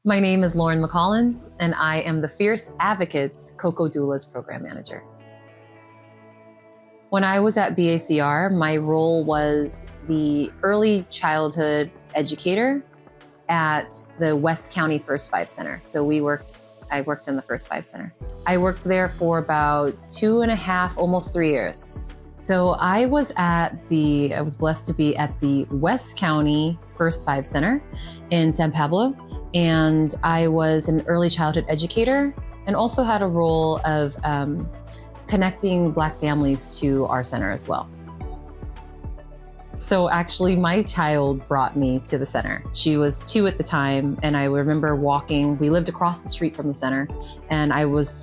My name is Lauren McCollins, and I am the Fierce Advocates Coco Doulas Program Manager. When I was at BACR, my role was the early childhood educator at the West County First Five Center. So I worked in the First Five Centers. I worked there for about 2.5, almost 3 years. So I was blessed to be at the West County First Five Center in San Pablo. And I was an early childhood educator and also had a role of connecting Black families to our center as well. So actually, my child brought me to the center. She was 2 at the time, and I remember walking. We lived across the street from the center, and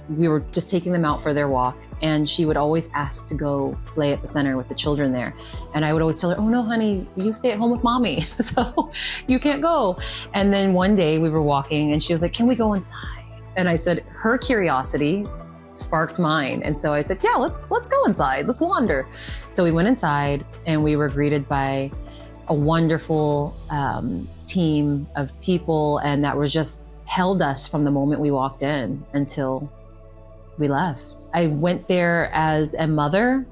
we were just taking them out for their walk, and she would always ask to go play at the center with the children there. And I would always tell her, "Oh no, honey, you stay at home with mommy, so you can't go." And then one day we were walking, and she was like, "Can we go inside?" And I said, her curiosity sparked mine. And so I said, "Yeah, let's go inside, let's wander." So we went inside, and we were greeted by a wonderful team of people, and that was just held us from the moment we walked in until we left. I went there as a mother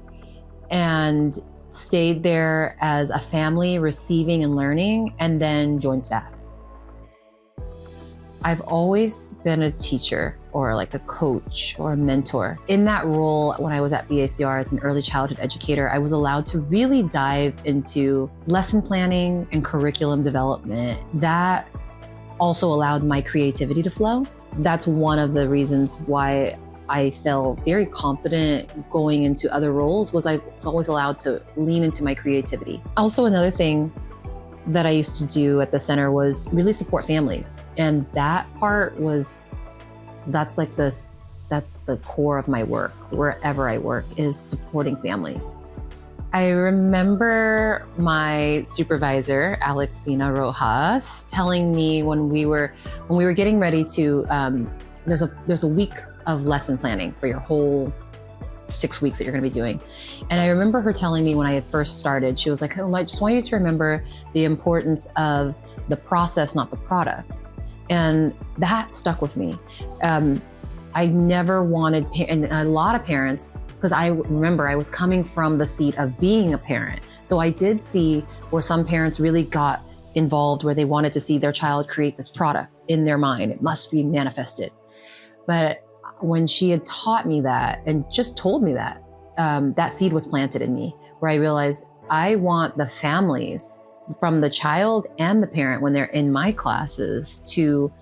and stayed there as a family, receiving and learning, and then joined staff. I've always been a teacher or like a coach or a mentor. In that role, when I was at BACR as an early childhood educator, I was allowed to really dive into lesson planning and curriculum development. That also allowed my creativity to flow. That's one of the reasons why I felt very confident going into other roles, was I was always allowed to lean into my creativity. Also, another thing that I used to do at the center was really support families. And that part that's the core of my work, wherever I work, is supporting families. I remember my supervisor, Alexina Rojas, telling me when we were getting ready to, there's a week of lesson planning for your whole 6 weeks that you're going to be doing. And I remember her telling me when I had first started, she was like, "Oh, I just want you to remember the importance of the process, not the product." And that stuck with me. I never wanted, and a lot of parents, because I remember I was coming from the seat of being a parent. So I did see where some parents really got involved, where they wanted to see their child create this product in their mind. It must be manifested. But when she had taught me that and just told me that, that seed was planted in me, where I realized I want the families, from the child and the parent, when they're in my classes, to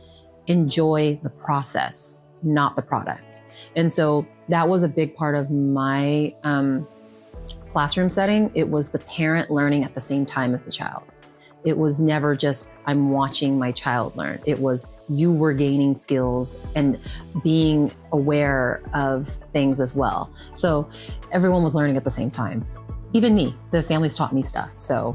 enjoy the process, not the product. And so that was a big part of my classroom setting. It was the parent learning at the same time as the child. It was never just, I'm watching my child learn. It was, you were gaining skills and being aware of things as well. So everyone was learning at the same time. Even me, the families taught me stuff. So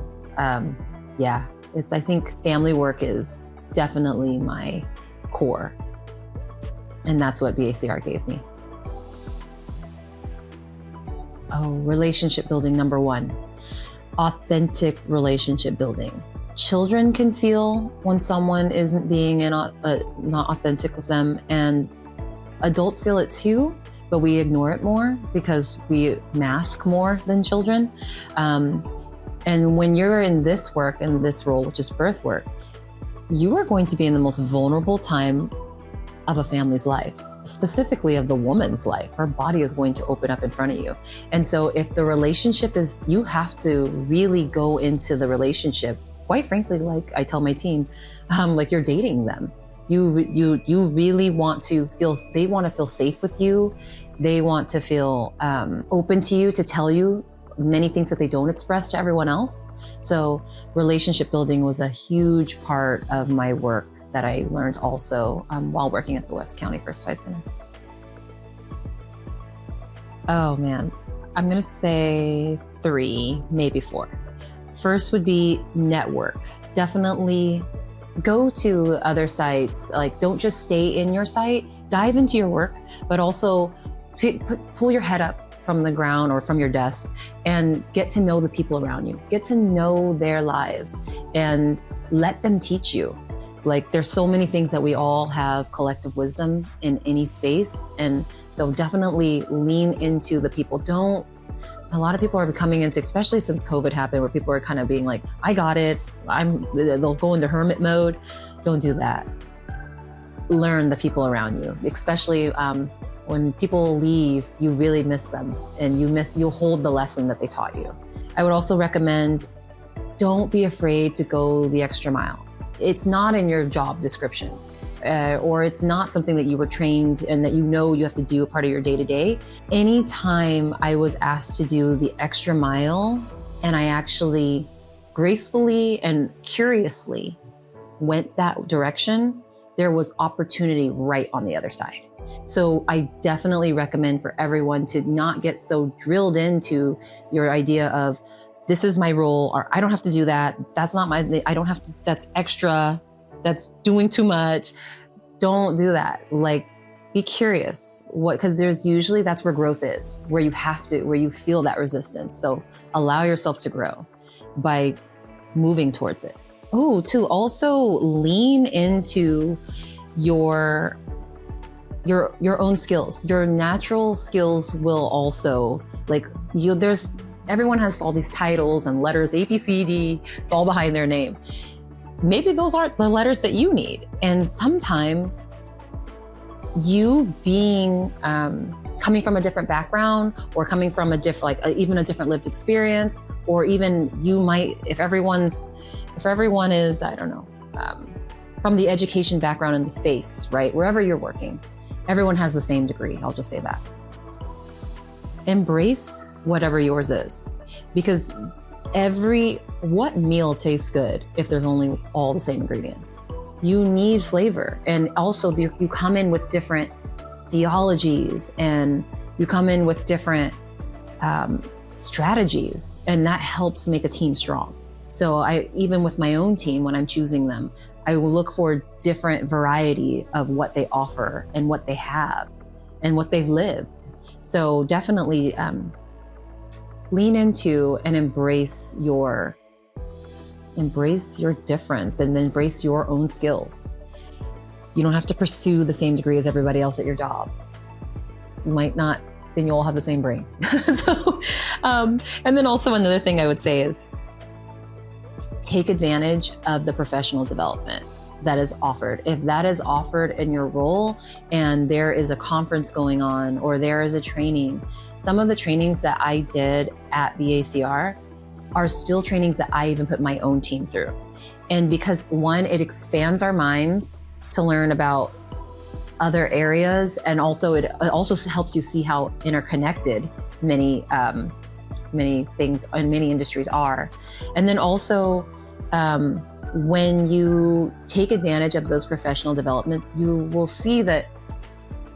yeah, I think family work is definitely my core. And that's what BACR gave me. Oh, relationship building, number 1. Authentic relationship building. Children can feel when someone isn't being not authentic with them, and adults feel it too, but we ignore it more because we mask more than children. And when you're in this work, in this role, which is birth work, you are going to be in the most vulnerable time of a family's life, specifically of the woman's life. Her body is going to open up in front of you. And so if the relationship is, you have to really go into the relationship, quite frankly, like I tell my team, like you're dating them. You really want to feel, they want to feel safe with you. They want to feel open to you, to tell you many things that they don't express to everyone else. So relationship building was a huge part of my work that I learned also while working at the West County First Five Center. Oh man, I'm gonna say 3, maybe 4. First would be network. Definitely go to other sites. Like, don't just stay in your site, dive into your work, but also pull your head up from the ground or from your desk and get to know the people around you. Get to know their lives and let them teach you. Like there's so many things that we all have collective wisdom in any space. And so definitely lean into the people. A lot of people are coming into, especially since COVID happened, where people are kind of being like, I got it. They'll go into hermit mode. Don't do that. Learn the people around you, especially when people leave, you really miss them and you'll hold the lesson that they taught you. I would also recommend, don't be afraid to go the extra mile. It's not in your job description, or it's not something that you were trained and that you have to do a part of your day-to-day. Anytime I was asked to do the extra mile and I actually gracefully and curiously went that direction, there was opportunity right on the other side. So I definitely recommend for everyone to not get so drilled into your idea of, this is my role, or I don't have to do that. That's not I don't have to, that's extra, that's doing too much. Don't do that. Like, be curious, because that's where growth is, where you feel that resistance. So allow yourself to grow by moving towards it. Oh, to also lean into your own skills. Your natural skills will also, everyone has all these titles and letters, A, B, C, D, all behind their name. Maybe those aren't the letters that you need. And sometimes you being, coming from a different background, or coming from even a different lived experience, or even you might, if everyone is, I don't know, from the education background in the space, right? Wherever you're working, everyone has the same degree. I'll just say that. Embrace whatever yours is, because what meal tastes good if there's only all the same ingredients? You need flavor. And also you come in with different theologies, and you come in with different strategies, and that helps make a team strong. So even with my own team, when I'm choosing them, I will look for different variety of what they offer and what they have and what they've lived. So definitely lean into and embrace your difference, and embrace your own skills. You don't have to pursue the same degree as everybody else at your job. You might not, then you all have the same brain. And then also another thing I would say is, take advantage of the professional development that is offered. If that is offered in your role and there is a conference going on, or there is a training, some of the trainings that I did at BACR are still trainings that I even put my own team through. And because one, it expands our minds to learn about other areas, and also it also helps you see how interconnected many things and many industries are. And then also, when you take advantage of those professional developments, you will see that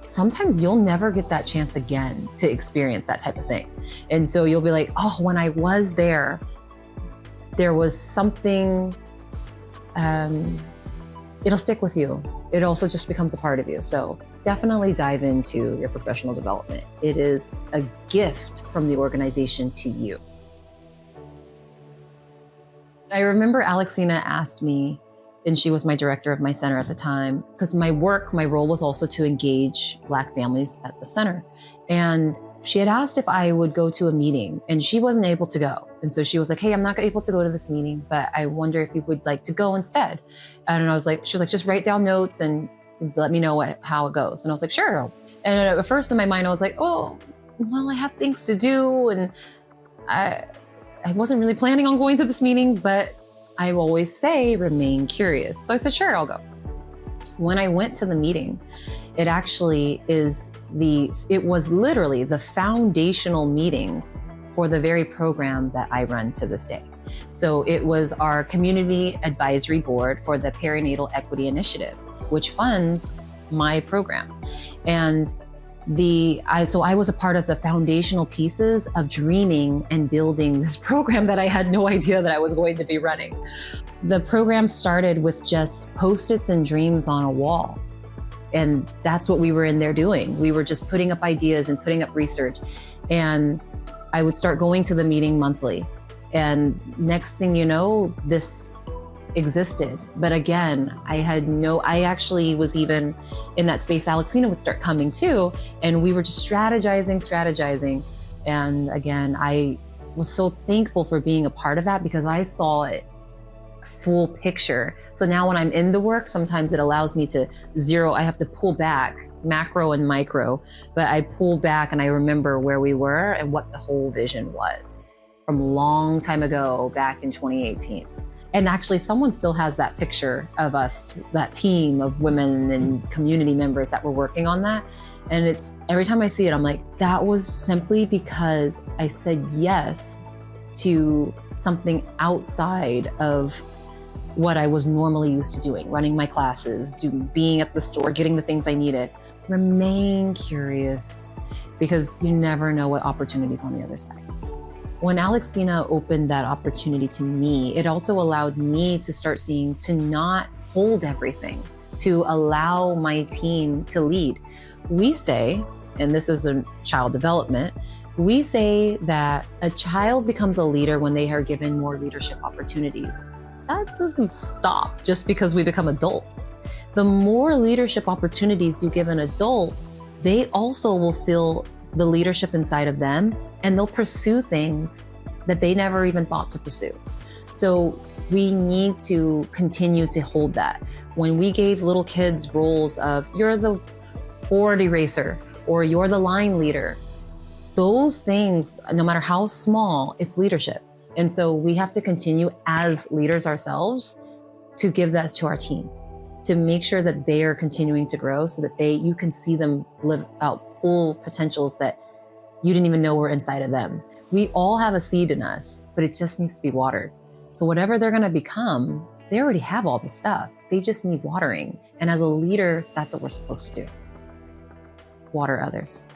sometimes you'll never get that chance again to experience that type of thing. And so you'll be like, oh, when I was there was something, it'll stick with you. It also just becomes a part of you. So definitely dive into your professional development. It is a gift from the organization to you. I remember Alexina asked me, and she was my director of my center at the time, because my role was also to engage Black families at the center. And she had asked if I would go to a meeting, and she wasn't able to go. And so she was like, hey, I'm not able to go to this meeting, but I wonder if you would like to go instead. And she was like, just write down notes and let me know how it goes. And I was like, sure. And at first in my mind, I was like, oh, well, I have things to do. And I wasn't really planning on going to this meeting, but I always say, remain curious. So I said, sure, I'll go. When I went to the meeting, it was literally the foundational meetings for the very program that I run to this day. So it was our community advisory board for the Perinatal Equity Initiative, which funds my program. And so I was a part of the foundational pieces of dreaming and building this program that I had no idea that I was going to be running. The program started with just Post-its and dreams on a wall. And that's what we were in there doing. We were just putting up ideas and putting up research. And I would start going to the meeting monthly. And next thing you know, this existed. But again, I actually was even in that space. Alexina would start coming too. And we were just strategizing. And again, I was so thankful for being a part of that because I saw it full picture. So now when I'm in the work, sometimes it allows me to I have to pull back, macro and micro, but I pull back and I remember where we were and what the whole vision was from a long time ago, back in 2018. And actually someone still has that picture of us, that team of women and community members that were working on that. And it's every time I see it, I'm like, that was simply because I said yes to something outside of what I was normally used to doing, running my classes, being at the store, getting the things I needed. Remain curious because you never know what opportunity's on the other side. When Alexina opened that opportunity to me, it also allowed me to start seeing, to not hold everything, to allow my team to lead. We say, and this is a child development, we say that a child becomes a leader when they are given more leadership opportunities. That doesn't stop just because we become adults. The more leadership opportunities you give an adult, they also will feel the leadership inside of them and they'll pursue things that they never even thought to pursue. So we need to continue to hold that. When we gave little kids roles of, you're the board eraser or you're the line leader, those things, no matter how small, it's leadership. And so we have to continue as leaders ourselves to give that to our team, to make sure that they are continuing to grow so that you can see them live out full potentials that you didn't even know were inside of them. We all have a seed in us, but it just needs to be watered. So whatever they're going to become, they already have all the stuff. They just need watering. And as a leader, that's what we're supposed to do. Water others.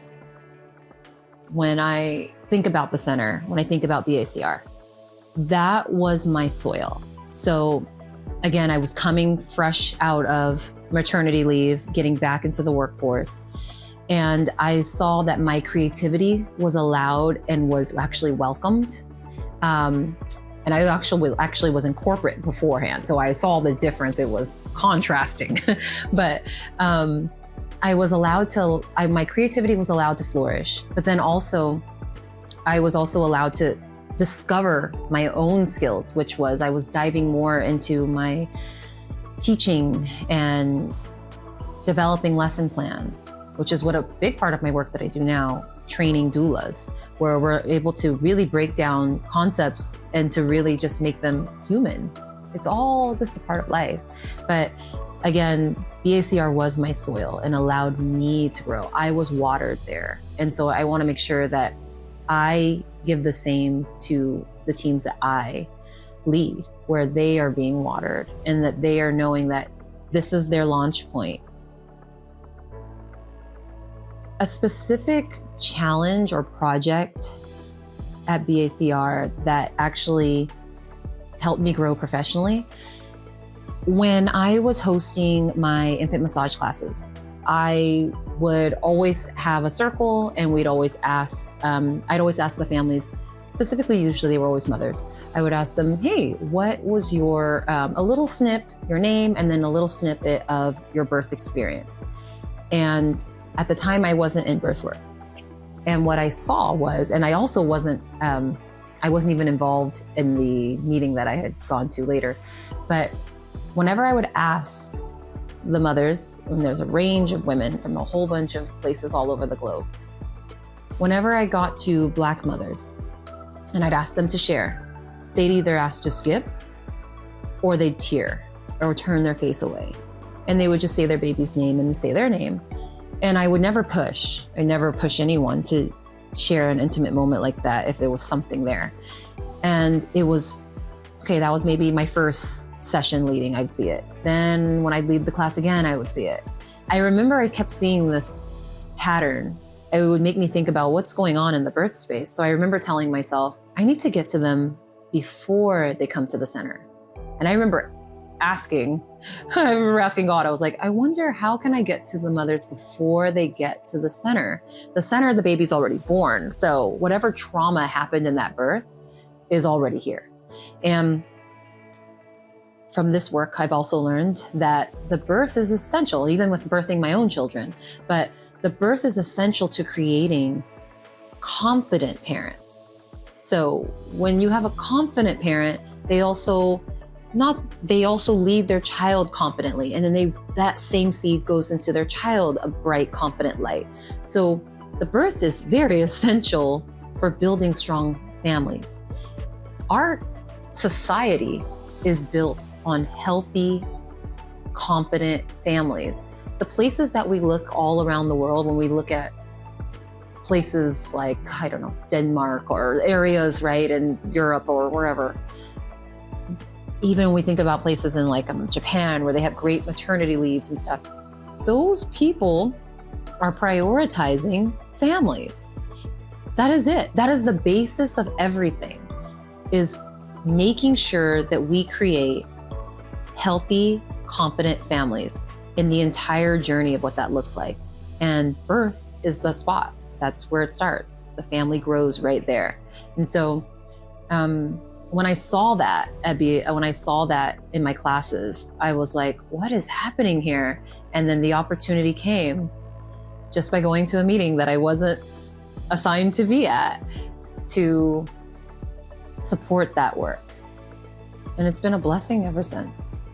When I think about the center, when I think about BACR, that was my soil. So again, I was coming fresh out of maternity leave, getting back into the workforce. And I saw that my creativity was allowed and was actually welcomed. And I actually was in corporate beforehand. So I saw the difference. It was contrasting, but I was allowed to, my creativity was allowed to flourish, but then also I was also allowed to discover my own skills, which was I was diving more into my teaching and developing lesson plans, which is what a big part of my work that I do now, training doulas, where we're able to really break down concepts and to really just make them human. It's all just a part of life. But again, BACR was my soil and allowed me to grow. I was watered there. And so I want to make sure that I give the same to the teams that I lead, where they are being watered and that they are knowing that this is their launch point. A specific challenge or project at BACR that actually helped me grow professionally. When I was hosting my infant massage classes, I would always have a circle and we'd always ask, I'd always ask the families, specifically, usually they were always mothers. I would ask them, hey, what was your, a little snip, your name, and then a little snippet of your birth experience. And at the time I wasn't in birth work. And what I saw was, and I also wasn't even involved in the meeting that I had gone to later, but whenever I would ask the mothers, and there's a range of women from a whole bunch of places all over the globe, whenever I got to Black mothers and I'd ask them to share, they'd either ask to skip or they'd tear or turn their face away. And they would just say their baby's name and say their name. And I would never push. I never push anyone to share an intimate moment like that if there was something there. And it was, okay, that was maybe my first session leading, I'd see it. Then when I'd lead the class again, I would see it. I remember I kept seeing this pattern. It would make me think about what's going on in the birth space. So I remember telling myself, I need to get to them before they come to the center. And I remember asking God, I was like, I wonder how can I get to the mothers before they get to the center? The center, the baby's already born. So whatever trauma happened in that birth is already here. And from this work, I've also learned that the birth is essential, even with birthing my own children, but the birth is essential to creating confident parents. So when you have a confident parent, they also lead their child confidently. And then that same seed goes into their child, a bright, confident light. So the birth is very essential for building strong families. Our society is built on healthy, competent families. The places that we look all around the world, when we look at places like, I don't know, Denmark or areas, right, in Europe or wherever, even when we think about places in like Japan where they have great maternity leaves and stuff, those people are prioritizing families. That is it. That is the basis of everything, is making sure that we create healthy, competent families in the entire journey of what that looks like. And birth is the spot. That's where it starts. The family grows right there. And so when I saw that in my classes, I was like, what is happening here? And then the opportunity came just by going to a meeting that I wasn't assigned to be at, to support that work. And it's been a blessing ever since.